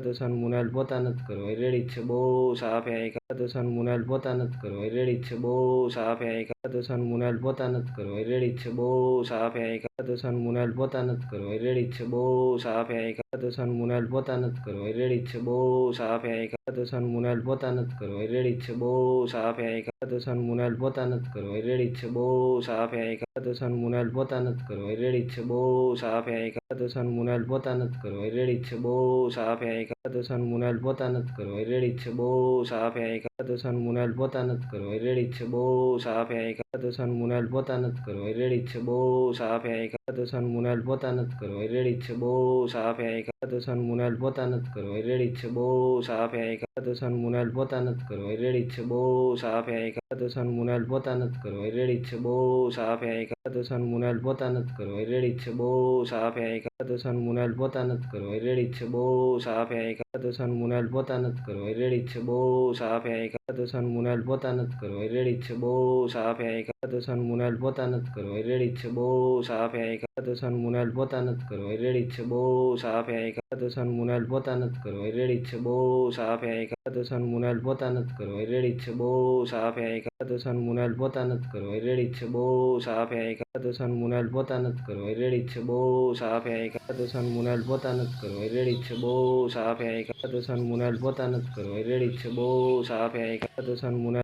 દર્શન મુનાલ પોતા નથી કરવો રેડી છે બહુ સાફે દર્શન મુનાલ પોતા નથી કરવો રેડી છે બહુ સાફે દર્શન મુનાલ પોતા નથી કરવો રેડી છે બહુ સાફે દર્શન મુનાલ પોતા નથી કરવો રેડી છે બહુ સાફે દર્શન મુનાલ પોતા નથી કરવો રેડી છે બહુ સાફે દર્શન મુનાલ પોતા નથી કરવો રેડી છે બહુ સાફે દર્શન મુનાલ પોતા નથી કરવો રેડી છે બહુ સાફે દર્શન મુનાલ પોતા નથી કરવો રેડી છે બહુ સાફે દર્શન મુનાલ પોતા નથી કરવો રેડી છે બહુ સાફે દર્શન મુનાલ પોતા નથી કરવો રેડી છે બહુ સાફે દર્શન મુનાલ પોતા નથી કરવો રેડી છે બહુ સાફે દર્શન મુનાલ પોતા નથી કરવો રેડી છે બહુ સાફે દર્શન મુનાલ પોતા નથી કરવો રેડી છે બહુ સાફે દર્શન મુનાલ પોતા નથી કરવો રેડી છે બહુ સાફે દર્શન મુનાલ પોતા નથી કરવો રેડી છે બહુ સાફે દર્શન મુનાલ પોતા નથી કરવો રેડી છે બહુ સાફે દર્શન મુનાલ પોતા નથી કરવો રેડી છે બહુ સાફે દર્શન મુનાલ પોતા નથી કરવો રેડી છે બહુ સાફે દર્શન મુનાલ પોતા નથી કરવો રેડી છે બહુ સાફે દર્શન મુનાલ પોતા નથી કરવો રેડી છે બહુ સાફે દર્શન મુનાલ પોતા નથી કરવો રેડી છે બહુ સાફે દર્શન મુનાલ પોતા નથી કરવો રેડી છે બહુ સાફે દર્શન મુનાલ પોતા નથી કરવો રેડી છે બહુ સાફે દર્શન મુનાલ પોતા નથી કરવો રેડી છે બહુ સાફે દર્શન મુનાલ પોતા નથી કરવો રેડી છે બહુ સાફે દર્શન મુનાલ પોતા નથી કરવો રેડી છે બહુ સાફે દર્શન મુનાલ પોતા નથી કરવો રેડી છે બહુ સાફે દર્શન મુનાલ પોતા નથી કરવો રેડી છે બહુ સાફે દર્શન મુનાલ